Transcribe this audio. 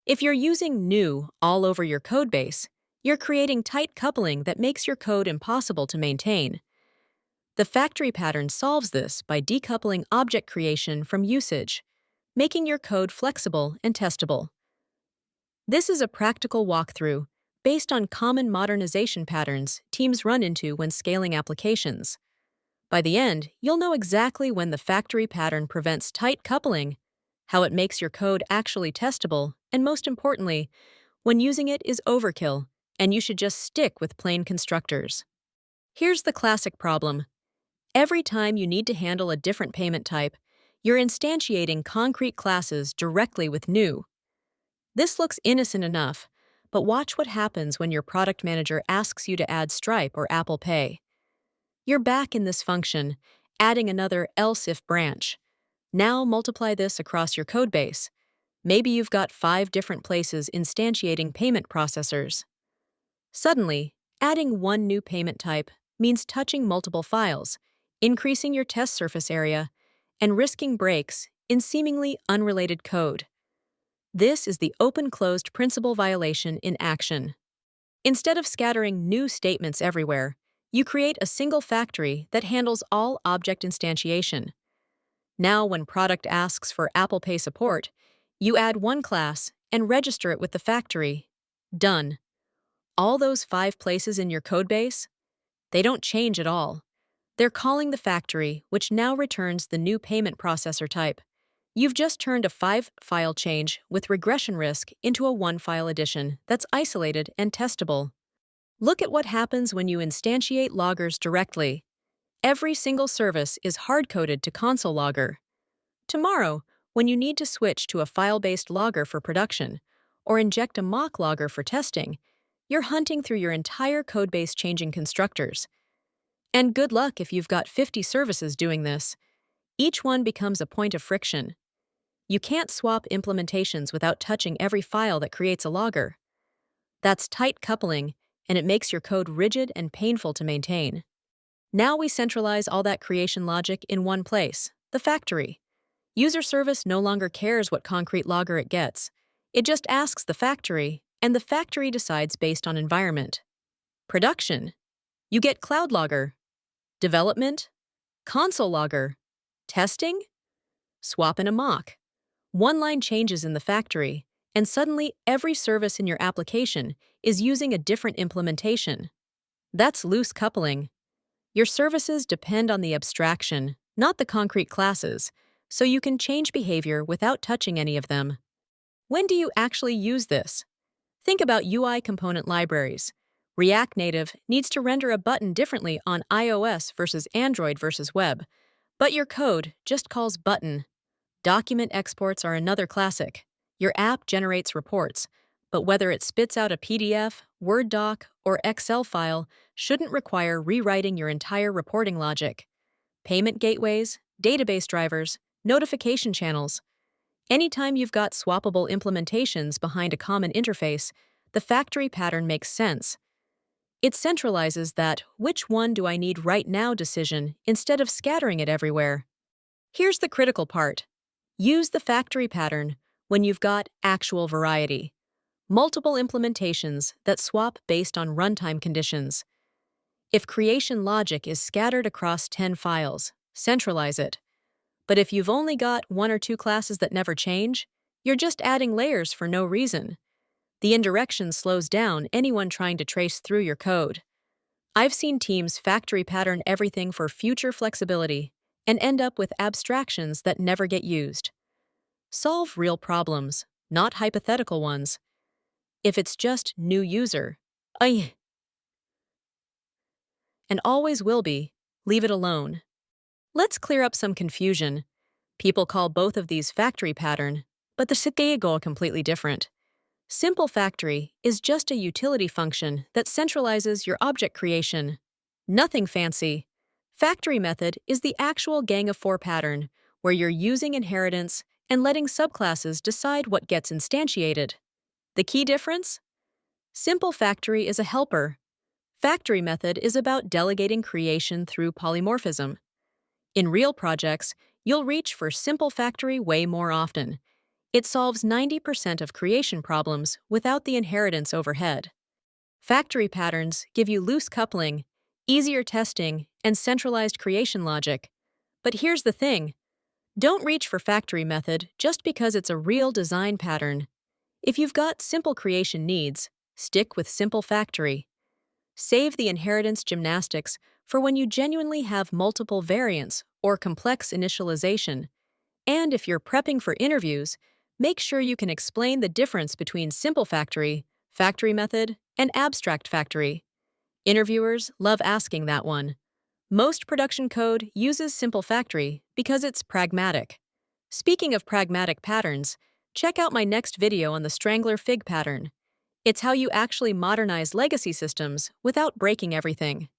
If you're using new all over your codebase, you're creating tight coupling that makes your code impossible to maintain. The factory pattern solves this by decoupling object creation from usage, making your code flexible and testable. This is a practical walkthrough based on common modernization patterns teams run into when scaling applications. By the end, you'll know exactly when the factory pattern prevents tight coupling, how it makes your code actually testable, and most importantly, when using it is overkill, and you should just stick with plain constructors. Here's the classic problem. Every time you need to handle a different payment type, you're instantiating concrete classes directly with new. This looks innocent enough, but watch what happens when your product manager asks you to add Stripe or Apple Pay. You're back in this function, adding another else if branch. Now multiply this across your codebase. Maybe you've got 5 different places instantiating payment processors. Suddenly, adding one new payment type means touching multiple files, increasing your test surface area, and risking breaks in seemingly unrelated code. This is the open-closed principle violation in action. Instead of scattering new statements everywhere, you create a single factory that handles all object instantiation. Now, when product asks for Apple Pay support, you add one class and register it with the factory. Done. All those 5 places in your codebase? They don't change at all. They're calling the factory, which now returns the new payment processor type. You've just turned a 5-file change with regression risk into a 1-file addition that's isolated and testable. Look at what happens when you instantiate loggers directly. Every single service is hard-coded to console logger. Tomorrow, when you need to switch to a file-based logger for production, or inject a mock logger for testing, you're hunting through your entire codebase changing constructors. And good luck if you've got 50 services doing this. Each one becomes a point of friction. You can't swap implementations without touching every file that creates a logger. That's tight coupling, and it makes your code rigid and painful to maintain. Now we centralize all that creation logic in one place, the factory. User service no longer cares what concrete logger it gets. It just asks the factory, and the factory decides based on environment. Production. You get cloud logger. Development. Console logger. Testing. Swap in a mock. One line changes in the factory, and suddenly every service in your application is using a different implementation. That's loose coupling. Your services depend on the abstraction, not the concrete classes, so you can change behavior without touching any of them. When do you actually use this? Think about UI component libraries. React Native needs to render a button differently on iOS versus Android versus web, but your code just calls button. Document exports are another classic. Your app generates reports, but whether it spits out a PDF, Word doc, or Excel file shouldn't require rewriting your entire reporting logic. Payment gateways, database drivers, notification channels. Anytime you've got swappable implementations behind a common interface, the factory pattern makes sense. It centralizes that which one do I need right now decision instead of scattering it everywhere. Here's the critical part. Use the factory pattern when you've got actual variety. Multiple implementations that swap based on runtime conditions. If creation logic is scattered across 10 files, centralize it. But if you've only got 1 or 2 classes that never change, you're just adding layers for no reason. The indirection slows down anyone trying to trace through your code. I've seen teams factory pattern everything for future flexibility and end up with abstractions that never get used. Solve real problems, not hypothetical ones. If it's just new user, and always will be, leave it alone. Let's clear up some confusion. People call both of these factory pattern, but the CTE are completely different. Simple factory is just a utility function that centralizes your object creation. Nothing fancy. Factory method is the actual gang of 4 pattern, where you're using inheritance and letting subclasses decide what gets instantiated. The key difference? Simple factory is a helper. Factory method is about delegating creation through polymorphism. In real projects, you'll reach for simple factory way more often. It solves 90% of creation problems without the inheritance overhead. Factory patterns give you loose coupling, easier testing, and centralized creation logic. But here's the thing. Don't reach for factory method just because it's a real design pattern. If you've got simple creation needs, stick with simple factory. Save the inheritance gymnastics for when you genuinely have multiple variants or complex initialization. And if you're prepping for interviews, make sure you can explain the difference between simple factory, factory method, and abstract factory. Interviewers love asking that one. Most production code uses simple factory because it's pragmatic. Speaking of pragmatic patterns, check out my next video on the Strangler fig pattern. It's how you actually modernize legacy systems without breaking everything.